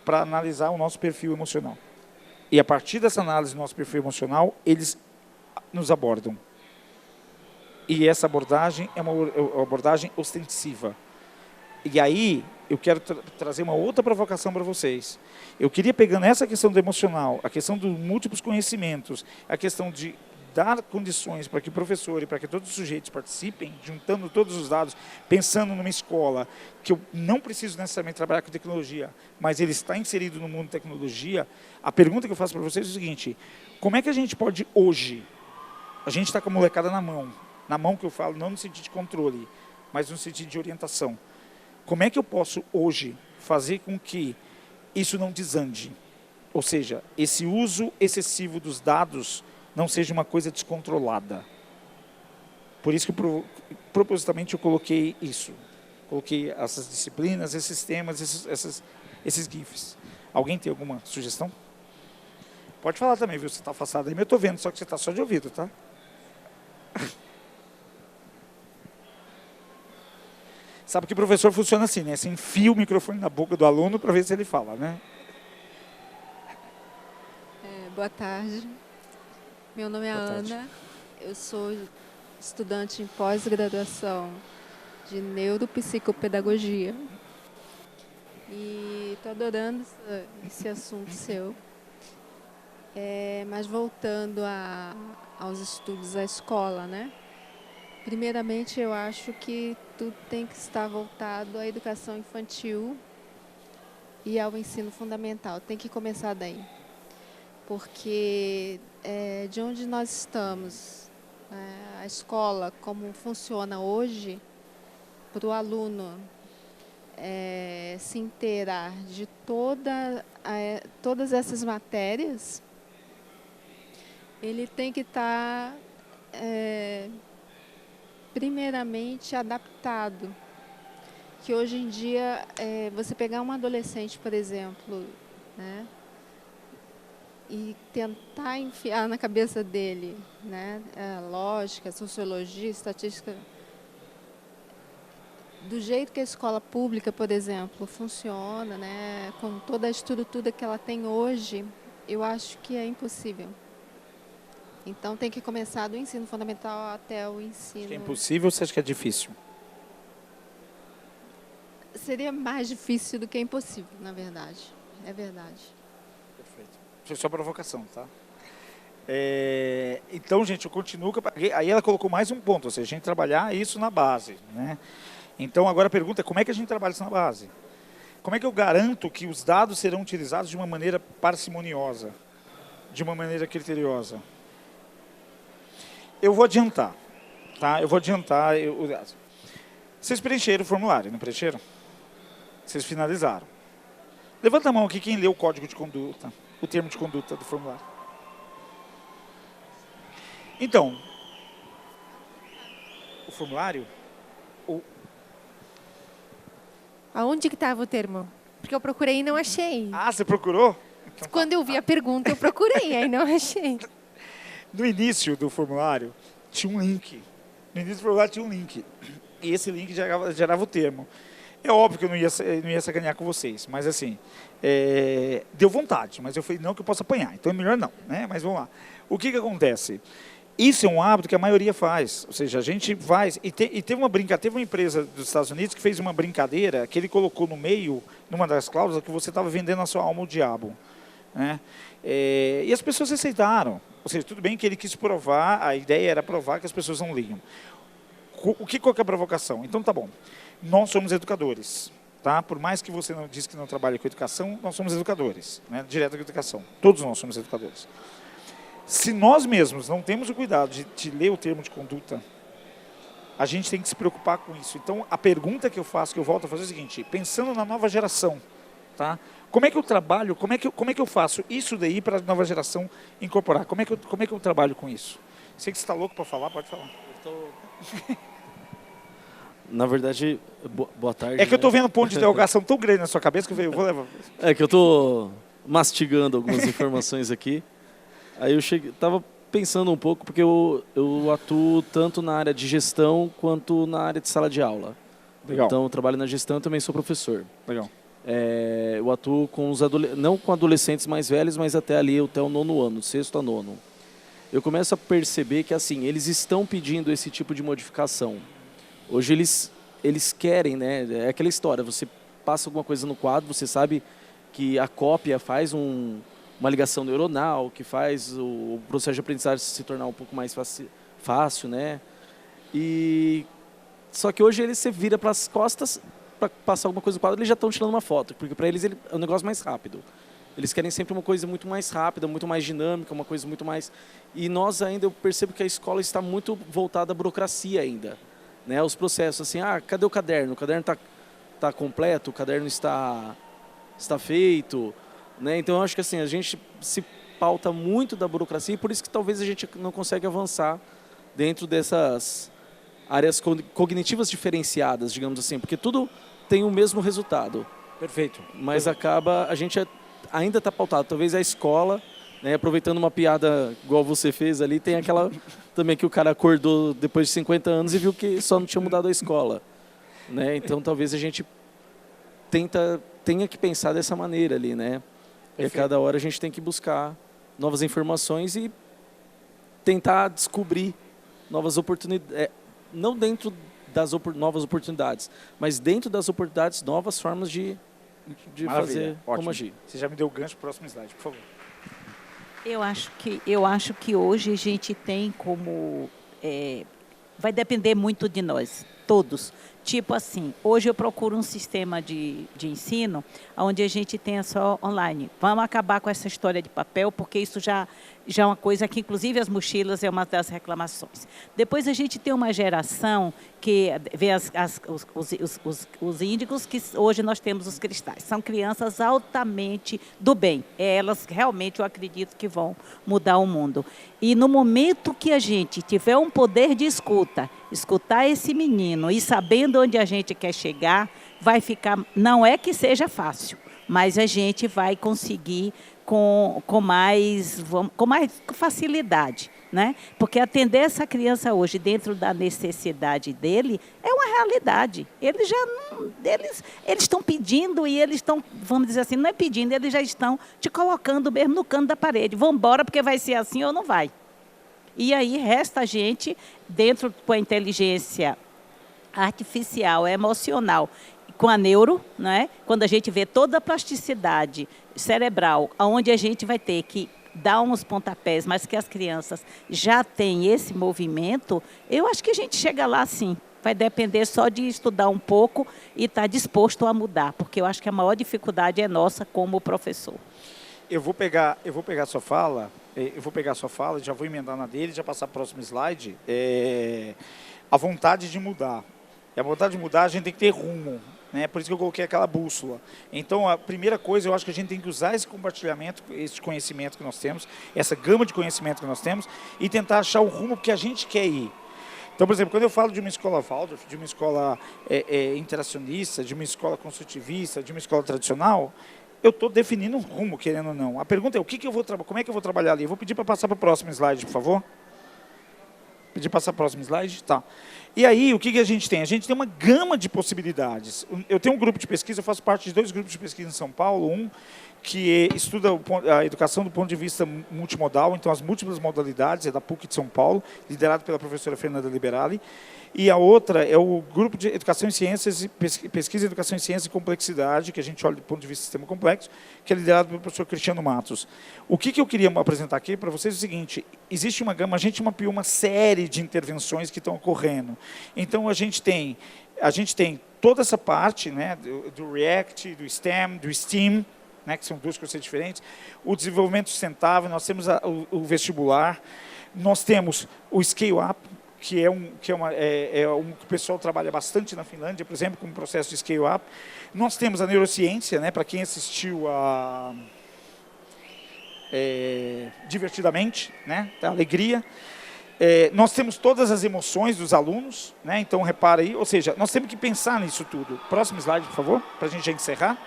para analisar o nosso perfil emocional. E, a partir dessa análise do nosso perfil emocional, eles nos abordam. E essa abordagem é uma abordagem ostensiva. E aí, eu quero trazer uma outra provocação para vocês. Eu queria, pegando essa questão do emocional, a questão dos múltiplos conhecimentos, a questão de dar condições para que o professor e para que todos os sujeitos participem, juntando todos os dados, pensando numa escola que eu não preciso necessariamente trabalhar com tecnologia, mas ele está inserido no mundo de tecnologia. A pergunta que eu faço para vocês é o seguinte: como é que a gente pode hoje, a gente está com a molecada na mão que eu falo, não no sentido de controle, mas no sentido de orientação. Como é que eu posso hoje fazer com que isso não desande? Ou seja, esse uso excessivo dos dados não seja uma coisa descontrolada. Por isso que propositalmente eu coloquei isso. Coloquei essas disciplinas, esses temas, esses GIFs. Alguém tem alguma sugestão? Pode falar também, viu? Você está afastado aí, mas eu estou vendo, só que você está só de ouvido, tá? Sabe que o professor funciona assim, né? Você enfia o microfone na boca do aluno para ver se ele fala, né? Boa tarde. Meu nome é Boa tarde. Ana. Eu sou estudante em pós-graduação de neuropsicopedagogia. E estou adorando esse assunto seu. Mas voltando aos estudos da escola, né? Primeiramente, eu acho que tudo tem que estar voltado à educação infantil e ao ensino fundamental. Tem que começar daí. Porque de onde nós estamos, a escola, como funciona hoje, para o aluno se inteirar de todas essas matérias, ele tem que estar, primeiramente, adaptado. Que hoje em dia, você pegar um adolescente, por exemplo, né, e tentar enfiar na cabeça dele, né, lógica, sociologia, estatística, do jeito que a escola pública, por exemplo, funciona, né, com toda a estrutura que ela tem hoje, eu acho que é impossível. Então, tem que começar do ensino fundamental até o ensino... É impossível ou você acha que é difícil? Seria mais difícil do que impossível, na verdade. É verdade. Perfeito. Foi só provocação, tá? Então, gente, eu continuo... Aí ela colocou mais um ponto, ou seja, a gente trabalhar isso na base, né? Então, agora a pergunta é como é que a gente trabalha isso na base? Como é que eu garanto que os dados serão utilizados de uma maneira parcimoniosa, de uma maneira criteriosa? Eu vou adiantar, tá? Eu vou adiantar. Vocês preencheram o formulário, não preencheram? Vocês finalizaram. Levanta a mão aqui quem leu o código de conduta, o termo de conduta do formulário. Então, o formulário... Aonde que estava o termo? Porque eu procurei e não achei. Ah, você procurou? Então, Quando eu vi a pergunta, eu procurei, aí não achei. No início do formulário, tinha um link. No início do formulário tinha um link. E esse link gerava o termo. É óbvio que eu não ia sacanear com vocês, mas assim, deu vontade, mas eu falei, não que eu possa apanhar, então é melhor não, né? Mas vamos lá. O que acontece? Isso é um hábito que a maioria faz, ou seja, a gente faz, e teve uma empresa dos Estados Unidos que fez uma brincadeira, que ele colocou no meio, numa das cláusulas, que você estava vendendo a sua alma ao diabo, né? E as pessoas aceitaram, ou seja, tudo bem que ele quis provar, a ideia era provar que as pessoas não liam. Qual que é a provocação? Então tá bom, nós somos educadores, tá? Por mais que você não diz que não trabalha com educação, nós somos educadores, né? Direto com educação, todos nós somos educadores. Se nós mesmos não temos o cuidado de ler o termo de conduta, a gente tem que se preocupar com isso. Então, a pergunta que eu faço, que eu volto a fazer é o seguinte, pensando na nova geração, tá? Como é que eu trabalho, como é que eu faço isso daí para a nova geração incorporar? Como é que eu trabalho com isso? Sei que você está louco para falar, pode falar. Na verdade, boa tarde. É que eu estou vendo um ponto de interrogação tão grande na sua cabeça que eu vou levar. É que eu estou mastigando algumas informações aqui. Aí eu estava pensando um pouco, porque eu atuo tanto na área de gestão quanto na área de sala de aula. Legal. Então, eu trabalho na gestão e também sou professor. Legal. Eu atuo com não com adolescentes mais velhos, mas até ali, até o 9º ano, 6º a 9º. Eu começo a perceber que assim, eles estão pedindo esse tipo de modificação. Hoje eles querem, né? É aquela história, você passa alguma coisa no quadro, você sabe que a cópia faz uma ligação neuronal, que faz o processo de aprendizagem se tornar um pouco mais fácil, né? Só que hoje você vira para as costas para passar alguma coisa no quadro, eles já estão tirando uma foto, porque para eles é um negócio mais rápido. Eles querem sempre uma coisa muito mais rápida, muito mais dinâmica, uma coisa muito mais... E nós ainda, eu percebo que a escola está muito voltada à burocracia ainda, né? Os processos, assim, cadê o caderno? O caderno está completo, o caderno está feito, né? Então, eu acho que assim, a gente se pauta muito da burocracia e por isso que talvez a gente não consegue avançar dentro dessas áreas cognitivas diferenciadas, digamos assim, porque tudo tem o mesmo resultado. Perfeito. Mas a gente ainda está pautado. Talvez a escola, né, aproveitando uma piada igual você fez ali, tem aquela também que o cara acordou depois de 50 anos e viu que só não tinha mudado a escola, né? Então, talvez a gente tenha que pensar dessa maneira ali, né? E a cada hora a gente tem que buscar novas informações e tentar descobrir novas oportunidades, não dentro das novas oportunidades, mas dentro das oportunidades, novas formas de fazer, ótimo. como agir. Você já me deu o gancho, próximo slide, por favor. Eu acho que hoje a gente tem como... vai depender muito de nós, todos. Tipo assim, hoje eu procuro um sistema de ensino onde a gente tenha só online. Vamos acabar com essa história de papel, porque isso já é uma coisa que, inclusive, as mochilas é uma das reclamações. Depois a gente tem uma geração que vê os índigos, que hoje nós temos os cristais. São crianças altamente do bem. Elas realmente, eu acredito, que vão mudar o mundo. E no momento que a gente tiver um poder de escutar esse menino e sabendo onde a gente quer chegar, vai ficar, não é que seja fácil, mas a gente vai conseguir com mais facilidade, né? Porque atender essa criança hoje dentro da necessidade dele é uma realidade. Eles estão pedindo e eles estão, vamos dizer assim, não é pedindo, eles já estão te colocando mesmo no canto da parede. Vamos embora porque vai ser assim ou não vai. E aí resta a gente, dentro com a inteligência artificial, emocional, com a neuro, né? Quando a gente vê toda a plasticidade cerebral, onde a gente vai ter que dar uns pontapés, mas que as crianças já têm esse movimento, eu acho que a gente chega lá sim. Vai depender só de estudar um pouco e estar disposto a mudar, porque eu acho que a maior dificuldade é nossa como professor. Eu vou pegar a sua fala, já vou emendar na dele, já passar para o próximo slide. A vontade de mudar. E a vontade de mudar, a gente tem que ter rumo. Né? Por isso que eu coloquei aquela bússola. Então, a primeira coisa, eu acho que a gente tem que usar esse compartilhamento, esse conhecimento que nós temos, essa gama de conhecimento que nós temos, e tentar achar o rumo que a gente quer ir. Então, por exemplo, quando eu falo de uma escola Waldorf, de uma escola interacionista, de uma escola construtivista, de uma escola tradicional, eu estou definindo um rumo, querendo ou não. A pergunta é, como é que eu vou trabalhar ali? Eu vou pedir para passar para o próximo slide, por favor. Pedir para passar para o próximo slide? Tá. E aí, o que a gente tem? A gente tem uma gama de possibilidades. Eu tenho um grupo de pesquisa, eu faço parte de 2 grupos de pesquisa em São Paulo. Um que estuda a educação do ponto de vista multimodal, então as múltiplas modalidades, é da PUC de São Paulo, liderado pela professora Fernanda Liberali. E a outra é o grupo de educação em ciências, pesquisa em educação em ciências e complexidade, que a gente olha do ponto de vista do sistema complexo, que é liderado pelo professor Cristiano Matos. O que eu queria apresentar aqui para vocês é o seguinte: existe uma gama, a gente mapeou uma série de intervenções que estão ocorrendo. Então a gente tem toda essa parte, né, do React, do STEM, do STEAM, né, que são 2 conceitos diferentes, o desenvolvimento sustentável, nós temos o vestibular, nós temos o Scale Up, que que o pessoal trabalha bastante na Finlândia, por exemplo, com o processo de Scale Up. Nós temos a neurociência, né, para quem assistiu a Divertidamente, né, a alegria. Nós temos todas as emoções dos alunos, né, então repara aí, ou seja, nós temos que pensar nisso tudo. Próximo slide, por favor, para a gente já encerrar.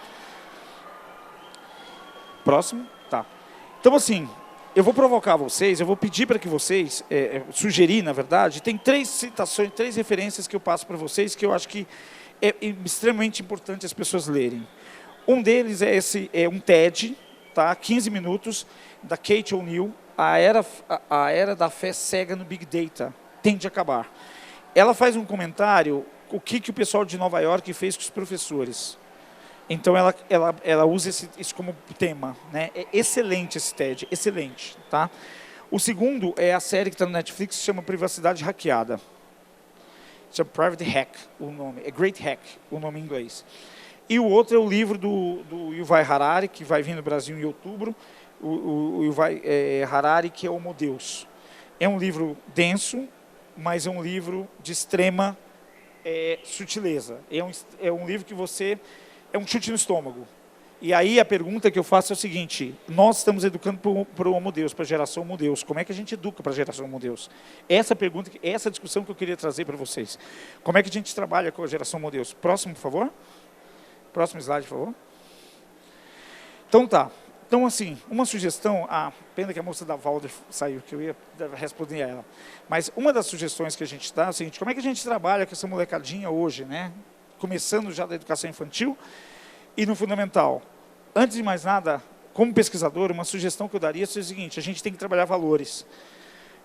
Próximo, tá. Então, assim, eu vou provocar vocês, eu vou pedir para que vocês, sugerir, na verdade, tem 3 citações, 3 referências que eu passo para vocês, que eu acho que é extremamente importante as pessoas lerem. Um deles é um TED, tá? 15 minutos, da Kate O'Neill, a era da fé cega no Big Data, tem de acabar. Ela faz um comentário, o que o pessoal de Nova York fez com os professores. Então, ela usa isso como tema, né? É excelente esse TED, excelente. Tá? O segundo é a série que está no Netflix, que se chama Privacidade Hackeada. Se chama Private Hack, o nome. É Great Hack, o nome em inglês. E o outro é o livro do Yuval Harari, que vai vir no Brasil em outubro. O Yuval Harari, que é Homo Deus. É um livro denso, mas é um livro de extrema sutileza. É um livro que você... É um chute no estômago. E aí a pergunta que eu faço é o seguinte: nós estamos educando para o Homo Deus, para a geração Homo Deus. Como é que a gente educa para a geração Homo Deus? Essa pergunta, essa discussão que eu queria trazer para vocês. Como é que a gente trabalha com a geração Homo Deus? Próximo, por favor. Próximo slide, por favor. Então tá. Então, assim, uma sugestão, pena que a moça da Waldorf saiu, que eu ia responder a ela. Mas uma das sugestões que a gente dá é o seguinte: como é que a gente trabalha com essa molecadinha hoje, né? Começando já da educação infantil e no fundamental. Antes de mais nada, como pesquisador, uma sugestão que eu daria é o seguinte: a gente tem que trabalhar valores.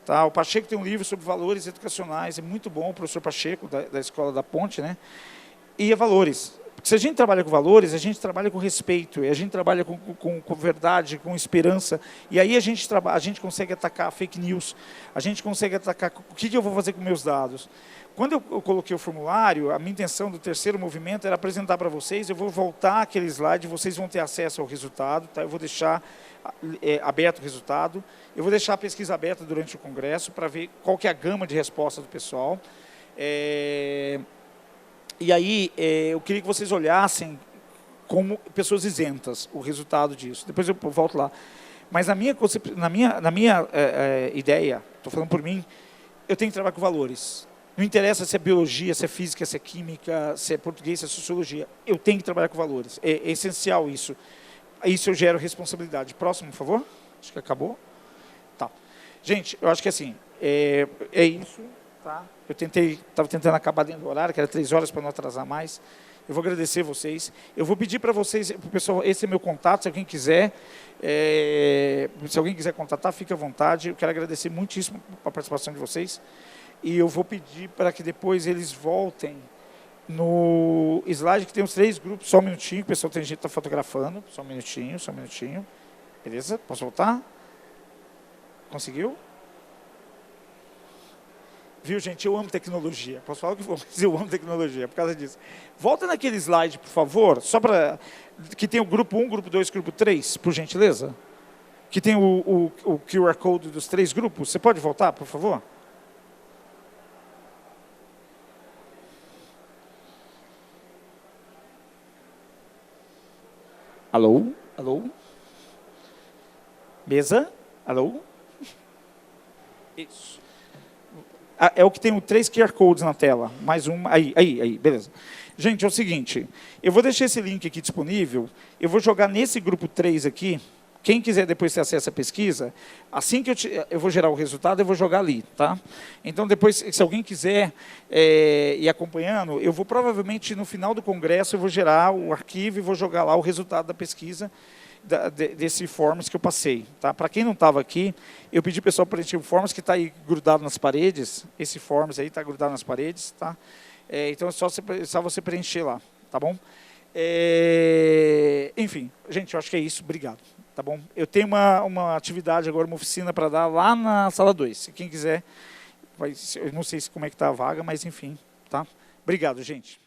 Tá? O Pacheco tem um livro sobre valores educacionais, é muito bom, o professor Pacheco, da Escola da Ponte, né? E é valores. Porque se a gente trabalha com valores, a gente trabalha com respeito, e a gente trabalha com verdade, com esperança, e aí a gente consegue atacar fake news, a gente consegue atacar o que eu vou fazer com meus dados. Quando eu coloquei o formulário, a minha intenção do terceiro movimento era apresentar para vocês, eu vou voltar aquele slide, vocês vão ter acesso ao resultado, tá? Eu vou deixar aberto o resultado, eu vou deixar a pesquisa aberta durante o congresso para ver qual que é a gama de resposta do pessoal. E aí, eu queria que vocês olhassem como pessoas isentas o resultado disso. Depois eu volto lá. Mas na minha ideia, estou falando por mim, eu tenho que trabalhar com valores. Não interessa se é biologia, se é física, se é química, se é português, se é sociologia. Eu tenho que trabalhar com valores. É essencial isso. Isso eu gero responsabilidade. Próximo, por favor. Acho que acabou. Tá. Gente, eu acho que assim, é isso. Tá? Eu estava tentando acabar dentro do horário, que era 3 horas para não atrasar mais. Eu vou agradecer vocês. Eu vou pedir para vocês, para o pessoal, esse é meu contato, se alguém quiser, contatar, fique à vontade. Eu quero agradecer muitíssimo a participação de vocês. E eu vou pedir para que depois eles voltem no slide que tem os 3 grupos. Só um minutinho, o pessoal tem gente que está fotografando. Só um minutinho. Beleza? Posso voltar? Conseguiu? Viu, gente? Eu amo tecnologia. Posso falar o que for, mas eu amo tecnologia por causa disso. Volta naquele slide, por favor, só para... que tem o grupo 1, grupo 2, grupo 3, por gentileza. Que tem o QR Code dos 3 grupos. Você pode voltar, por favor? Alô? Alô? Mesa? Alô? Isso. É o que tem 3 QR Codes na tela. Mais um. Aí, beleza. Gente, é o seguinte. Eu vou deixar esse link aqui disponível. Eu vou jogar nesse grupo 3 aqui. Quem quiser depois ter acesso à pesquisa, assim que eu vou gerar o resultado, eu vou jogar ali. Tá? Então, depois, se alguém quiser ir acompanhando, eu vou provavelmente, no final do congresso, eu vou gerar o arquivo e vou jogar lá o resultado da pesquisa, desse forms que eu passei. Tá? Para quem não estava aqui, eu pedi para o pessoal preencher o forms que está aí grudado nas paredes. Esse forms aí está grudado nas paredes. Tá? Então, é só você preencher lá. Tá bom? Enfim, gente, eu acho que é isso. Obrigado. Tá bom? Eu tenho uma atividade agora, uma oficina para dar lá na sala 2. Se quem quiser, eu não sei como é que está a vaga, mas enfim. Tá? Obrigado, gente.